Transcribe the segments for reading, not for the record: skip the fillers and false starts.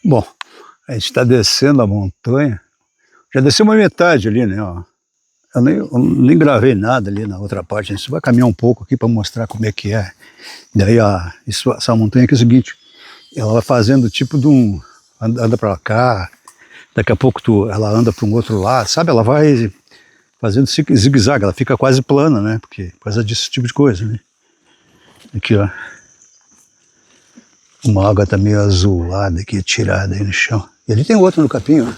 Bom, a gente está descendo a montanha. Já desceu uma metade ali, né? Ó. Eu nem gravei nada ali na outra parte. A gente vai caminhar um pouco aqui para mostrar como é que é. Daí essa montanha aqui é o seguinte: ela vai fazendo tipo de um. Anda para cá, daqui a pouco ela anda para um outro lado, sabe? Ela vai fazendo zigue-zague, ela fica quase plana, né? Porque por causa desse tipo de coisa, né? Aqui, ó. Uma água tá meio azulada aqui, tirada aí no chão. E ali tem outro no capim, ó.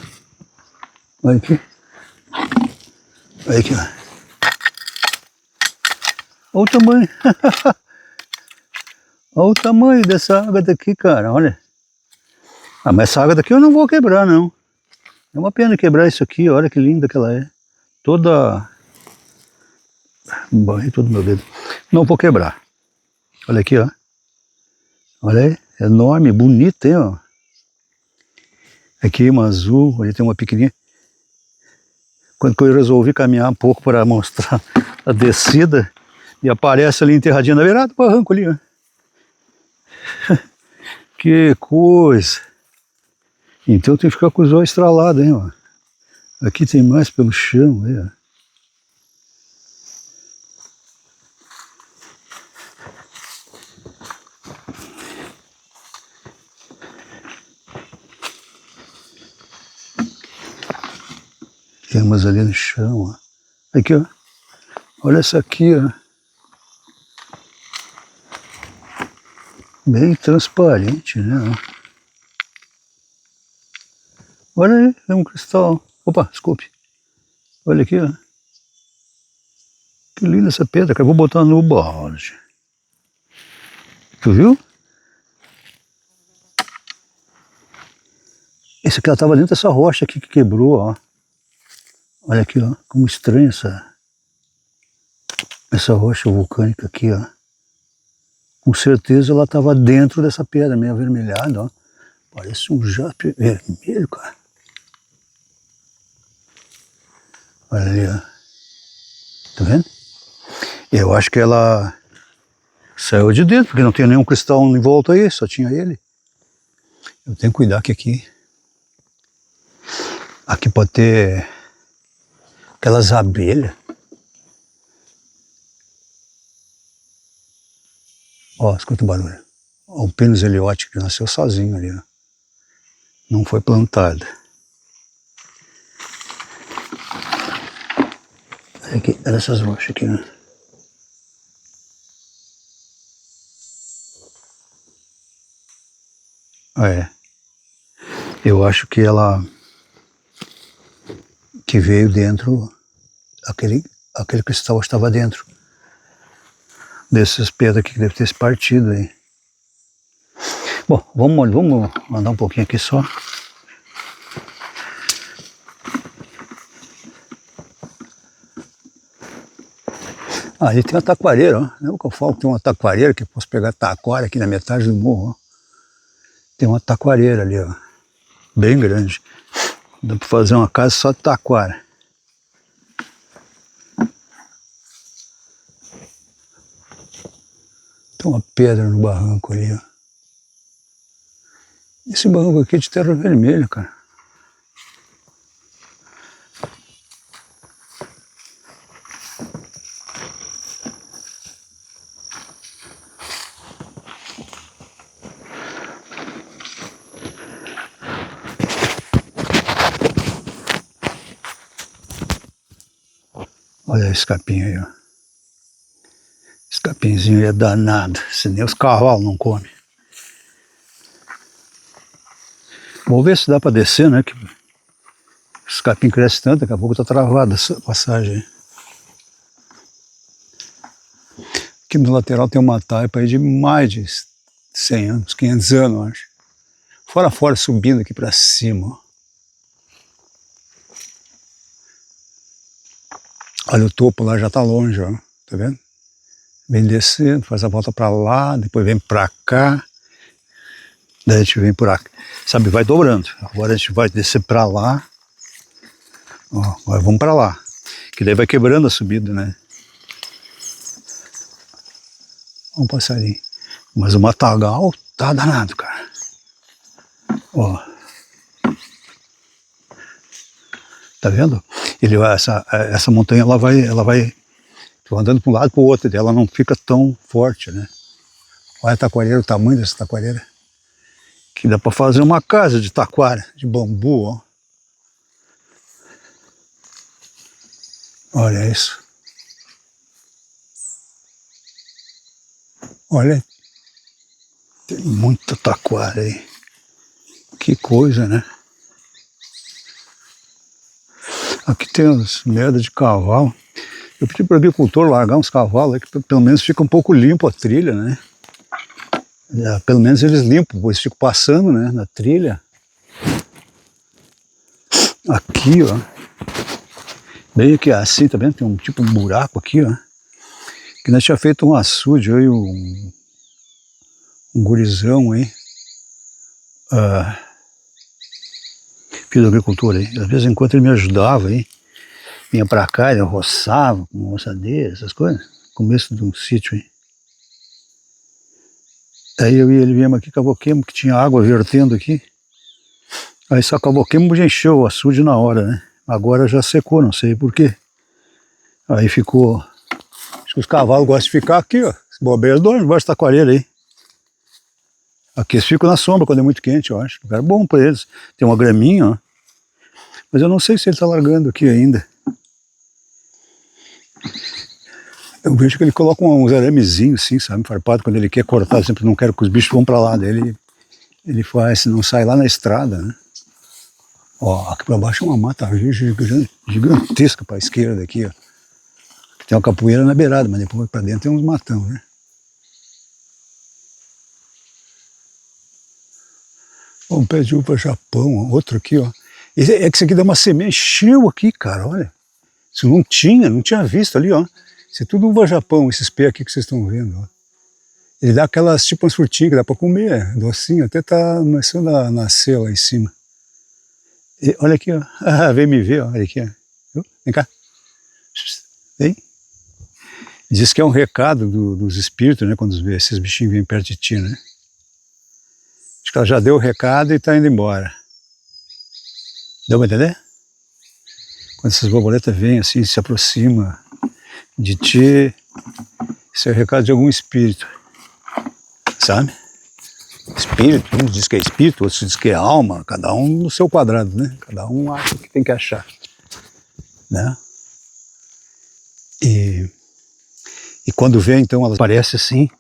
Olha aqui. Olha aqui, ó. Olha o tamanho. Olha o tamanho dessa água daqui, cara, olha. Ah, mas essa água daqui eu não vou quebrar, não. É uma pena quebrar isso aqui, olha que linda que ela é. Toda... Barrei todo meu dedo. Não vou quebrar. Olha aqui, ó. Olha aí, enorme, bonita, hein, ó. Aqui uma azul, ali tem uma pequenininha. Quando eu resolvi caminhar um pouco para mostrar a descida, e aparece ali enterradinha na beirada do barranco ali, ó. Que coisa. Então tem que ficar com os olhos estralados, hein, ó. Aqui tem mais pelo chão, aí, ó. Tem umas ali no chão, ó. Aqui, ó. Olha essa aqui, ó. Bem transparente, né? Olha aí, é um cristal. Opa, desculpe. Olha aqui, ó. Que linda essa pedra, cara. Vou botar no balde. Tu viu? Esse aqui, ela tava dentro dessa rocha aqui que quebrou, ó. Olha aqui, ó. Como estranha essa rocha vulcânica aqui, ó. Com certeza ela estava dentro dessa pedra meio avermelhada, ó. Parece um jaspe vermelho, cara. Olha ali, ó. Tá vendo? Eu acho que ela saiu de dentro, porque não tinha nenhum cristal em volta aí, só tinha ele. Eu tenho que cuidar que aqui pode ter aquelas abelhas. Ó, escuta o barulho. Ó, o Pinus eliote que nasceu sozinho ali, ó. Não foi plantado. Olha aqui, olha essas rochas aqui, ó. É. Eu acho que ela que veio dentro, aquele cristal estava dentro desses pedras aqui que deve ter se partido aí. Bom, vamos andar um pouquinho aqui só. Ali tem uma taquareira, ó. Lembra que eu falo que tem uma taquareira, que eu posso pegar taquara aqui na metade do morro, ó. Tem uma taquareira ali, ó. Bem grande. Dá para fazer uma casa só de taquara. Tem uma pedra no barranco ali, ó. Esse barranco aqui é de terra vermelha, cara. Olha esse capim aí, ó. Esse capinzinho é danado, se nem os cavalos não comem. Vou ver se dá para descer, né? Que esse capim cresce tanto, daqui a pouco tá travada essa passagem. Aqui no lateral tem uma taipa aí de mais de 100 anos, 500 anos, acho. Fora, subindo aqui para cima, ó. Olha o topo lá, já tá longe, ó. Tá vendo? Vem descendo, faz a volta para lá, depois vem para cá. Daí a gente vem por aqui. Sabe, vai dobrando. Agora a gente vai descer para lá. Ó, agora vamos para lá. Que daí vai quebrando a subida, né? Vamos passar ali. Mas o matagal tá danado, cara. Ó. Tá vendo? Ele vai, essa montanha ela vai andando para um lado para o outro, ela não fica tão forte, né? Olha a taquareira, o tamanho dessa taquareira. Que dá para fazer uma casa de taquara, de bambu, ó. Olha isso. Olha, tem muita taquara aí. Que coisa, né? Aqui tem uns merda de cavalo. Eu pedi para o agricultor largar uns cavalos aí, que pelo menos fica um pouco limpo a trilha, né? Pelo menos eles limpam, pois ficam passando, né, na trilha. Aqui, ó. Bem aqui assim, tá vendo? Tem um tipo um buraco aqui, ó. Que nós tinha feito um açude aí, um gurizão aí. Filho do agricultor aí. Às vezes, enquanto ele me ajudava aí, vinha pra cá, ele roçava com roçadeira, essas coisas. Começo de um sítio aí. Aí eu e ele viemos aqui, cavoquemos, que tinha água vertendo aqui. Aí só cavoquemos e encheu o açude na hora, né? Agora já secou, não sei por quê. Aí ficou... Acho que os cavalos gostam de ficar aqui, ó. Esse bobeiro dorme debaixo da taquareira aí. Aqui eles ficam na sombra quando é muito quente, eu acho. Lugar bom para eles. Tem uma graminha, ó. Mas eu não sei se ele está largando aqui ainda. Eu vejo que ele coloca uns aramezinhos assim, sabe, farpado, quando ele quer cortar, sempre não quero que os bichos vão para lá dele, ele faz, não sai lá na estrada, né? Ó, aqui para baixo é uma mata gigantesca para a esquerda aqui, ó. Tem uma capoeira na beirada, mas depois para dentro tem uns matão, né? Um pé de uva Japão, ó, outro aqui, ó. É que isso aqui dá uma semente, encheu aqui, cara, olha. Isso não tinha visto ali, ó. Isso é tudo uva Japão, esses pés aqui que vocês estão vendo, ó. Ele dá aquelas, tipo umas frutinhas que dá para comer, docinho, até tá começando a nascer lá em cima. E olha aqui, ó. Ah, vem me ver, ó. Olha aqui, ó. Vem cá. Vem. Diz que é um recado dos espíritos, né? Quando esses bichinhos vêm perto de ti, né? Acho que ela já deu o recado e está indo embora. Deu para entender? Quando essas borboletas vêm assim, se aproximam de ti, isso é o recado de algum espírito, sabe? Espírito, uns diz que é espírito, outros diz que é alma, cada um no seu quadrado, né? Cada um acha o que tem que achar, né? E quando vem, então, elas aparecem assim,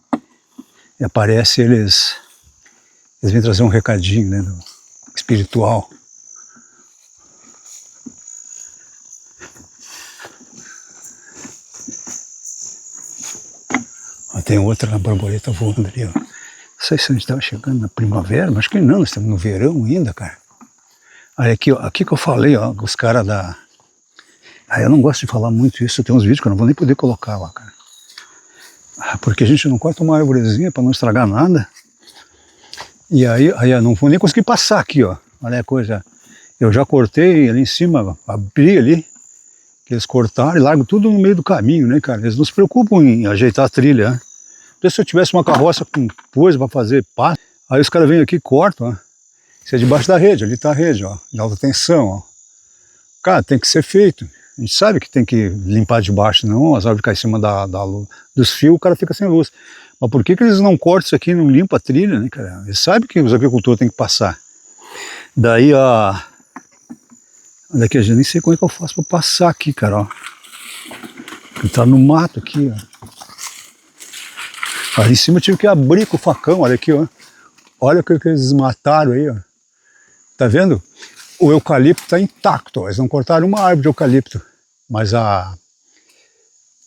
e aparece eles vêm trazer um recadinho, né, do espiritual. Tem outra borboleta voando ali, ó. Não sei se a gente estava chegando na primavera, mas acho que não, nós estamos no verão ainda, cara. Olha aqui, ó, aqui que eu falei, ó, os caras da... Ah, eu não gosto de falar muito isso, tem uns vídeos que eu não vou nem poder colocar lá, cara. Porque a gente não corta uma árvorezinha para não estragar nada. E aí eu não vou nem conseguir passar aqui, ó. Olha a coisa. Eu já cortei ali em cima, abri ali, que eles cortaram e largam tudo no meio do caminho, né, cara? Eles não se preocupam em ajeitar a trilha, né? Se eu tivesse uma carroça com coisa para fazer passo, aí os caras vêm aqui e cortam, ó. Isso é debaixo da rede, ali tá a rede, ó, de alta tensão, ó. Cara, tem que ser feito. A gente sabe que tem que limpar de baixo, não, as árvores caem em cima dos fios, o cara fica sem luz. Mas por que eles não cortam isso aqui e não limpam a trilha, né, cara? Eles sabem que os agricultores têm que passar. Daí, ó... Olha aqui, eu nem sei como é que eu faço para passar aqui, cara, ó. Ele tá no mato aqui, ó. Ali em cima eu tive que abrir com o facão, olha aqui, ó. Olha o que eles mataram aí, ó. Tá vendo? O eucalipto tá intacto, ó. Eles não cortaram uma árvore de eucalipto. Mas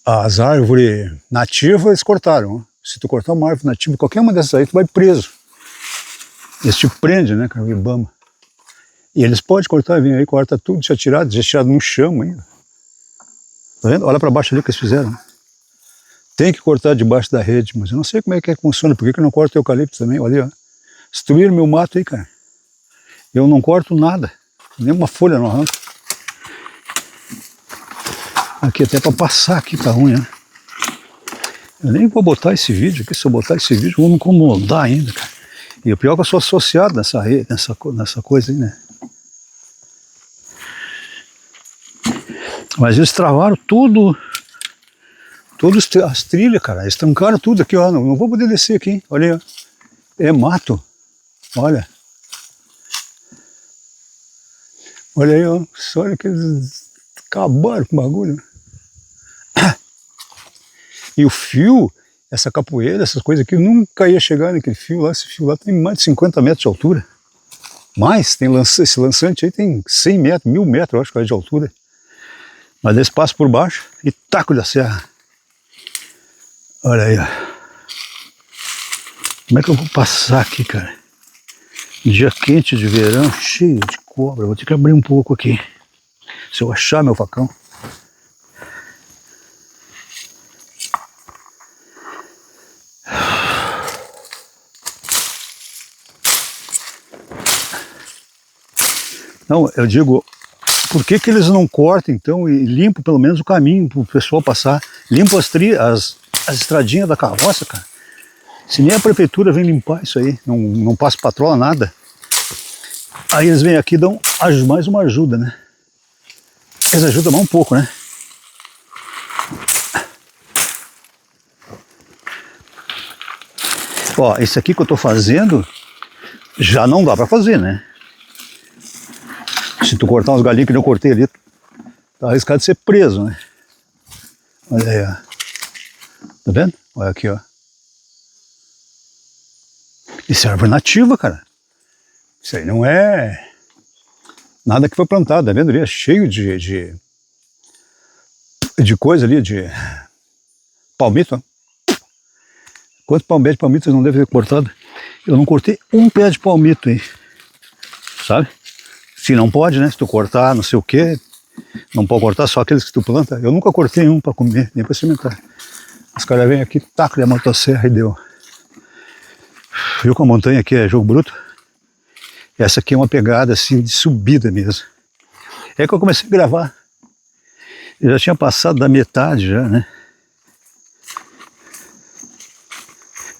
as árvores nativas eles cortaram, ó. Se tu cortar uma árvore nativa, qualquer uma dessas aí, tu vai preso. Eles te prendem, né, cara, o Ibama. E eles podem cortar, vem aí, corta tudo, já tirado no chão ainda. Tá vendo? Olha para baixo ali o que eles fizeram, né? Tem que cortar debaixo da rede, mas eu não sei como é que funciona. Por que eu não corto eucalipto também? Olha ali, ó. Destruíram meu mato aí, cara. Eu não corto nada. Nenhuma folha não arranco. Aqui até para passar aqui tá ruim, né? Eu nem vou botar esse vídeo aqui. Se eu botar esse vídeo, eu vou me incomodar ainda, cara. E o pior é que eu sou associado nessa rede, nessa coisa aí, né? Mas eles travaram tudo, todas as trilhas, cara. Eles trancaram tudo aqui, ó. Não vou poder descer aqui, hein? Olha aí, ó. É mato. Olha. Olha aí, ó. Olha que eles acabaram com o bagulho. E o fio, essa capoeira, essas coisas aqui, eu nunca ia chegar naquele fio lá. Esse fio lá tem mais de 50 metros de altura. Mais, tem esse lançante aí tem 100 metros, 1000 metros, eu acho que é de altura. Mas eles passam por baixo e taco da serra. Olha aí, ó. Como é que eu vou passar aqui, cara? Dia quente de verão, cheio de cobra. Vou ter que abrir um pouco aqui. Se eu achar meu facão. Não, eu digo, por que eles não cortam então e limpam pelo menos o caminho para o pessoal passar? Limpam as estradinhas da carroça, cara. Se nem a prefeitura vem limpar isso aí, não passa patrola, nada. Aí eles vêm aqui e dão mais uma ajuda, né? Eles ajudam mais um pouco, né? Ó, esse aqui que eu tô fazendo, já não dá pra fazer, né? Se tu cortar uns galinhos que eu cortei ali, tá arriscado de ser preso, né? Olha aí, ó. Tá vendo? Olha aqui, ó. Isso é árvore nativa, cara. Isso aí não é nada que foi plantado, tá vendo ali? É cheio de coisa ali, de palmito, ó. Quantos pés de palmito não deve ter cortado? Eu não cortei um pé de palmito aí, sabe? Se não pode, né? Se tu cortar, não sei o que, não pode cortar só aqueles que tu planta. Eu nunca cortei um para comer, nem para experimentar. Os caras vêm aqui, tacam a motosserra e deu. Viu que a montanha aqui é jogo bruto? Essa aqui é uma pegada assim de subida mesmo. É que eu comecei a gravar. Eu já tinha passado da metade já, né?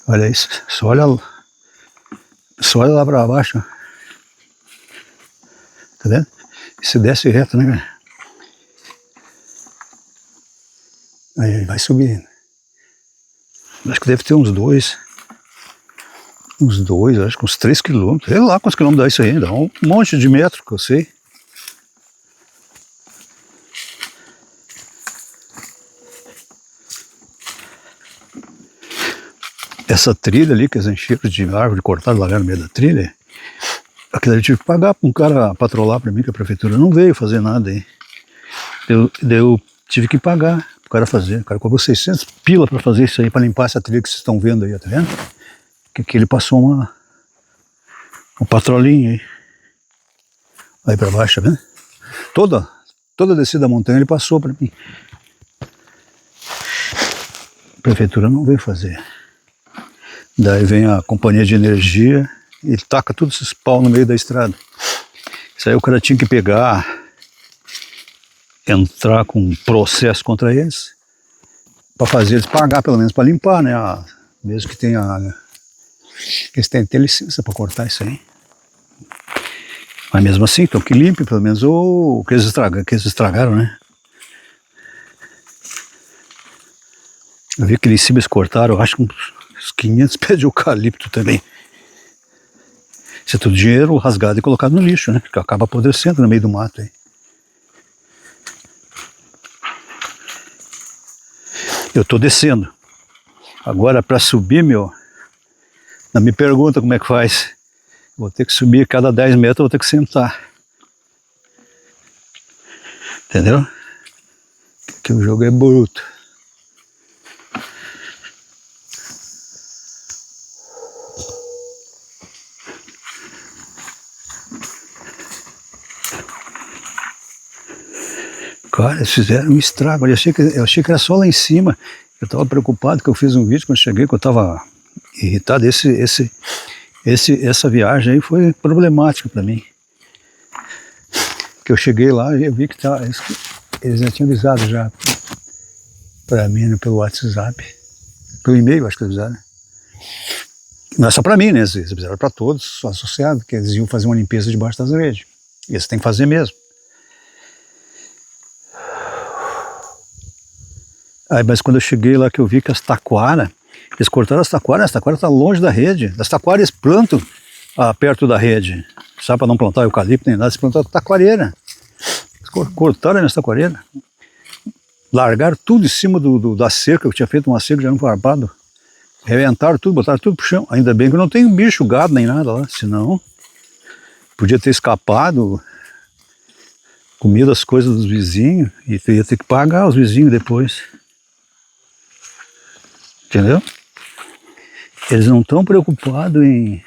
Olha isso, só olha lá para baixo. Tá vendo? E se desce reto, né, cara? Aí vai subindo. Acho que deve ter uns dois, acho que uns 3 quilômetros. Sei lá quantos quilômetros dá isso aí, dá um monte de metro que eu sei. Essa trilha ali, que eles encheram de árvore, cortaram lá no meio da trilha, aquilo ali eu tive que pagar para um cara patrolar para mim, que a prefeitura não veio fazer nada aí. Eu tive que pagar pro cara fazer. O cara cobrou 600 pila para fazer isso aí, para limpar essa trilha que vocês estão vendo aí, tá vendo? Que ele passou um patrolinho aí. Aí para baixo, tá vendo? Toda a descida da montanha ele passou para mim. A prefeitura não veio fazer. Daí vem a companhia de energia e taca todos esses pau no meio da estrada. Isso aí o cara tinha que pegar, entrar com um processo contra eles, para fazer eles pagar pelo menos para limpar, né? Mesmo que tenha, eles têm que ter licença para cortar isso aí. Mas mesmo assim, então que limpe pelo menos o que eles estragaram, né? Eu vi que ali em cima eles cortaram, eu acho que uns 500 pés de eucalipto também. Isso é tudo dinheiro rasgado e colocado no lixo, né? Que acaba apodrecendo no meio do mato aí. Eu tô descendo. Agora para subir, não me pergunta como é que faz. Vou ter que subir cada 10 metros, vou ter que sentar. Entendeu? Que o jogo é bruto. Cara, eles fizeram um estrago. Eu achei que era só lá em cima. Eu estava preocupado que eu fiz um vídeo quando cheguei, que eu estava irritado. Essa viagem aí foi problemática para mim. Que eu cheguei lá e eu vi que eles já tinham avisado já para mim, né, pelo WhatsApp. Pelo e-mail, acho que avisaram. Não é só para mim, né? Eles fizeram para todos, só associados, que eles iam fazer uma limpeza debaixo das redes. E eles têm que fazer mesmo. Aí, mas quando eu cheguei lá que eu vi que as taquaras, eles cortaram as taquaras tá longe da rede. As taquaras eles plantam perto da rede. Sabe, para não plantar eucalipto nem nada, eles plantaram taquareira. Cortaram as taquareiras. Largaram tudo em cima da cerca, eu tinha feito uma cerca de ano farpado. Reventaram tudo, botaram tudo pro chão. Ainda bem que não tem bicho, gado nem nada lá, senão podia ter escapado, comido as coisas dos vizinhos e ia ter que pagar os vizinhos depois. Entendeu? Eles não estão preocupados em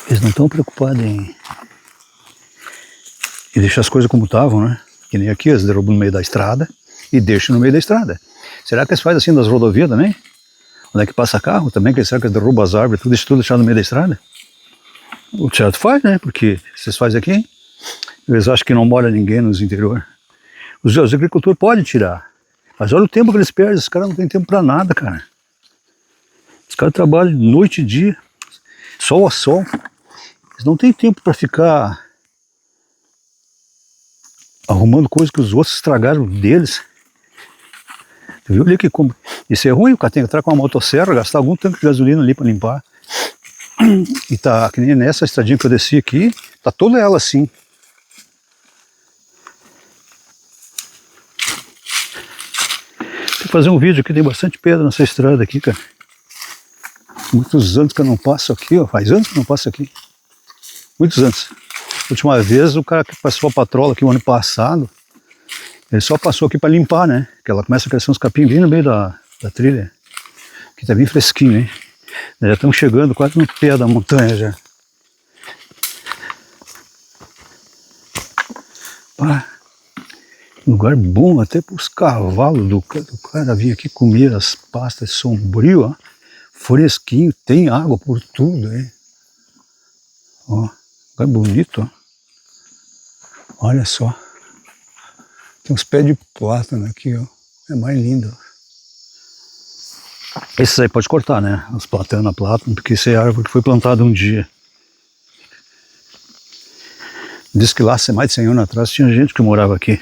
eles não estão preocupados em deixar as coisas como estavam, né? Que nem aqui, eles derrubam no meio da estrada e deixam no meio da estrada. Será que eles fazem assim das rodovias também? Onde é que passa carro também? Será que eles derrubam as árvores, tudo isso tudo deixado no meio da estrada? O certo faz, né? Porque vocês fazem aqui, eles acham que não mora ninguém nos interior. Os agricultores podem tirar, mas olha o tempo que eles perdem, os caras não têm tempo para nada, cara. Os caras trabalham noite e dia, sol a sol. Eles não têm tempo para ficar arrumando coisas que os outros estragaram deles. Tu viu ali que como... Isso é ruim, o cara tem que entrar com uma motosserra, gastar algum tanque de gasolina ali para limpar. E tá, que nem nessa estradinha que eu desci aqui, tá toda ela assim. Tem que fazer um vídeo aqui, tem bastante pedra nessa estrada aqui, cara. Muitos anos que eu não passo aqui, ó. Faz anos que eu não passo aqui. Muitos anos. Última vez o cara que passou a patrola aqui o ano passado, ele só passou aqui para limpar, né? Que ela começa a crescer uns capim bem no meio da trilha. Aqui tá bem fresquinho, hein? Já estamos chegando quase no pé da montanha já. Pá, lugar bom até para os cavalos do cara vir aqui comer as pastas sombrio, ó. Fresquinho, tem água por tudo, hein? Ó, lugar bonito, ó. Olha só. Tem uns pés de plátano aqui, ó. É mais lindo. Esses aí pode cortar, né? Os plátano, porque isso é árvore que foi plantada um dia. Diz que lá, mais de 100 anos atrás, tinha gente que morava aqui.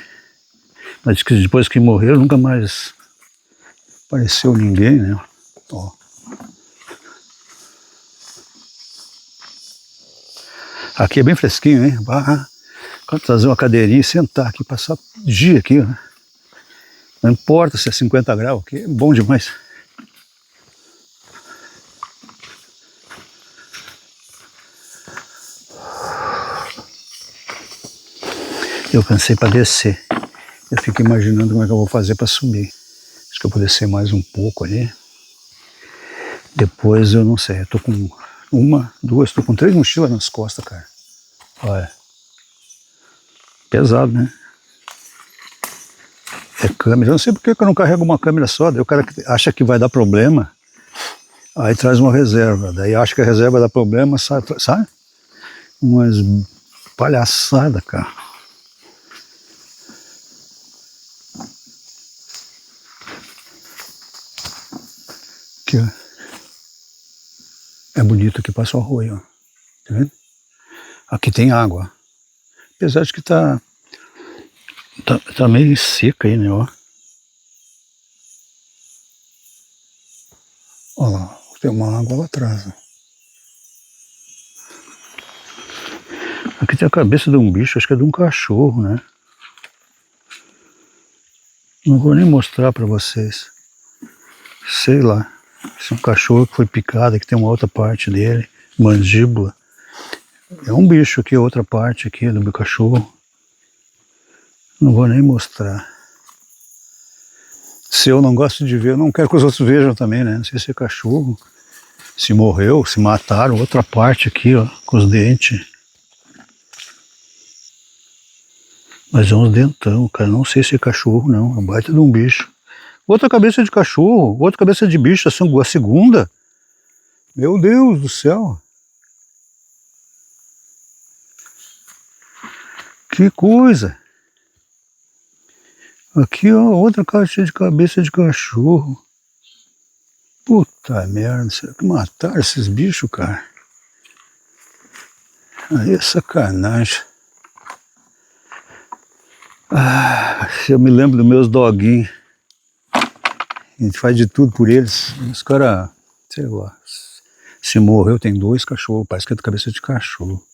Mas diz que depois que morreram, nunca mais apareceu ninguém, né? Ó. Aqui é bem fresquinho, hein? Trazer uma cadeirinha e sentar aqui, passar o dia aqui, ó. Não importa se é 50 graus, aqui é bom demais. Eu cansei para descer. Eu fico imaginando como é que eu vou fazer para subir. Acho que eu vou descer mais um pouco ali. Depois eu não sei. Eu tô com tô com 3 mochilas nas costas, cara. Olha. Pesado, né? É câmera. Eu não sei porque eu não carrego uma câmera só. Daí o cara acha que vai dar problema. Aí traz uma reserva. Daí acha que a reserva dá problema, sabe? Umas palhaçadas, cara. Aqui, ó. É bonito que passa o arroio, ó. Tá vendo? Aqui tem água. Apesar de que tá meio seca aí, né, ó. Olha lá, tem uma água lá atrás, ó. Aqui tem a cabeça de um bicho, acho que é de um cachorro, né? Não vou nem mostrar pra vocês. Sei lá. Esse é um cachorro que foi picado, que tem uma outra parte dele, mandíbula. É um bicho aqui, outra parte aqui do meu cachorro. Não vou nem mostrar. Se eu não gosto de ver, eu não quero que os outros vejam também, né? Não sei se é cachorro, se morreu, se mataram. Outra parte aqui, ó, com os dentes. Mas é uns dentão, cara. Não sei se é cachorro, não. É um baita de um bicho. Outra cabeça de cachorro, outra cabeça de bicho, a segunda. Meu Deus do céu. Que coisa. Aqui, ó, outra caixa de cabeça de cachorro. Puta merda, será que mataram esses bichos, cara? Aí é sacanagem. Ah, eu me lembro dos meus doguinhos. A gente faz de tudo por eles. Os caras, sei lá, se morreu, tem 2 cachorros, parece que é de cabeça de cachorro.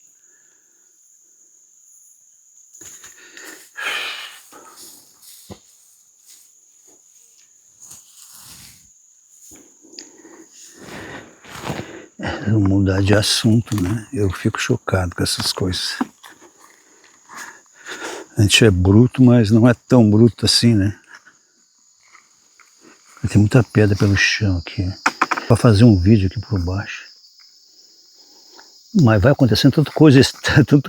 Vou mudar de assunto, né? Eu fico chocado com essas coisas. A gente é bruto, mas não é tão bruto assim, né? Tem muita pedra pelo chão aqui. Para fazer um vídeo aqui por baixo. Mas vai acontecendo tanta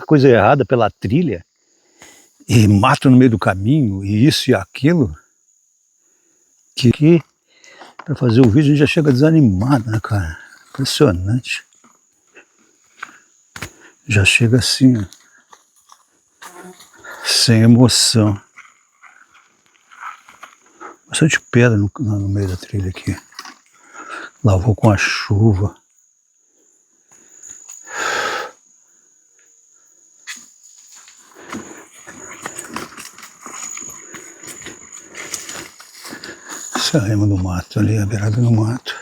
coisa errada pela trilha. E mato no meio do caminho, e isso e aquilo. Que para fazer o vídeo a gente já chega desanimado, né, cara? Impressionante. Já chega assim, ó, sem emoção. Bastante pedra no meio da trilha aqui. Lavou com a chuva. Saímos do mato ali, a beirada do mato.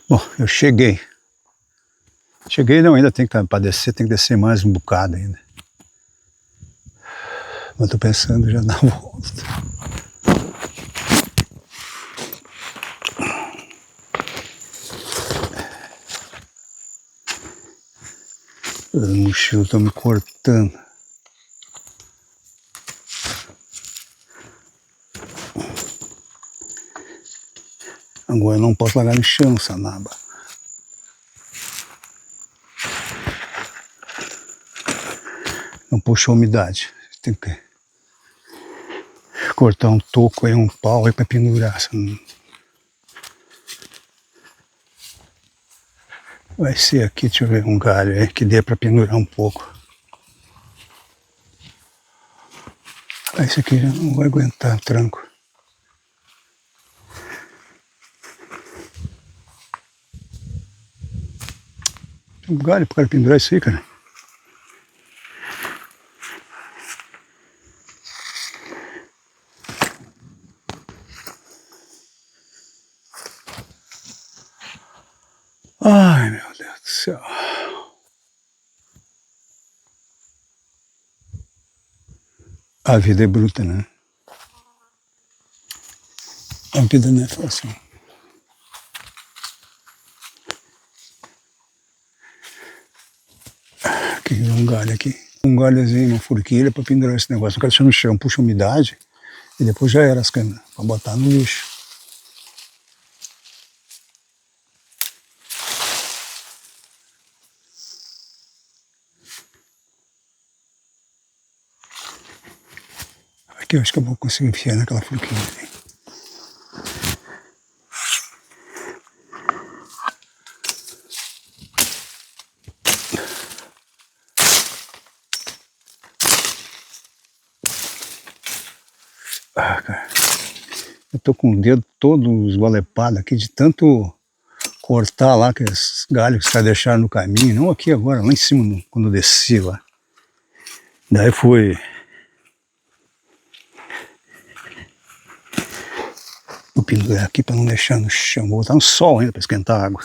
Bom, eu cheguei. Cheguei não, ainda tem que para descer, tem que descer mais um bocado ainda. Mas tô pensando já na volta. Os mochilos estão me cortando. Agora eu não posso largar no chão essa naba. Não puxa a umidade. Tem que cortar um toco aí, um pau aí para pendurar. Vai ser aqui, deixa eu ver, um galho aí que dê para pendurar um pouco. Esse aqui já não vai aguentar o tranco. Tem um galho para pendurar isso aí, cara. Ai, meu Deus do céu. A vida é bruta, né? A vida não é fácil. Aqui, um galho aqui. Um galhozinho, uma forquilha para pendurar esse negócio. Não quero deixar no chão, puxa umidade e depois já era as câmeras, para botar no lixo. Aqui eu acho que eu vou conseguir enfiar naquela forquilha ali. Ah, cara. Eu tô com o dedo todo esgualepado aqui de tanto cortar lá aqueles galhos que os caras deixaram no caminho. Não aqui agora, lá em cima, quando eu desci lá. Daí foi... Vou pendurar aqui para não deixar no chão. Vou botar no sol ainda para esquentar a água.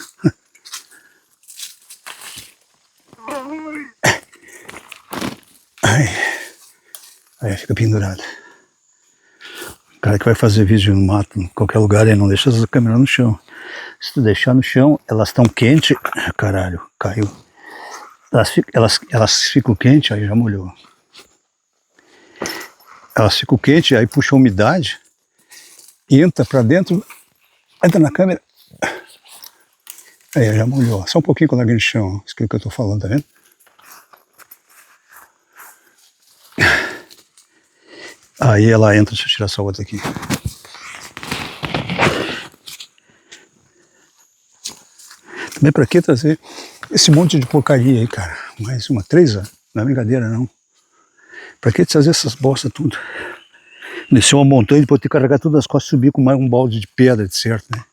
Aí fica pendurado. O cara que vai fazer vídeo no mato, em qualquer lugar, aí não deixa essa câmera no chão. Se tu deixar no chão, elas estão quentes. Caralho, caiu. Elas ficam quentes, aí já molhou. Elas ficam quentes, aí puxa a umidade, entra pra dentro, entra na câmera. Aí já molhou. Só um pouquinho com a no chão. Isso que eu tô falando, tá vendo? Aí ela entra, deixa eu tirar essa outra aqui. Também pra que trazer esse monte de porcaria aí, cara? Mais uma, 3 anos. Não é brincadeira, não. Pra que trazer essas bostas tudo? Descer uma montanha e depois ter que carregar tudo nas costas e subir com mais um balde de pedra, de certo, né?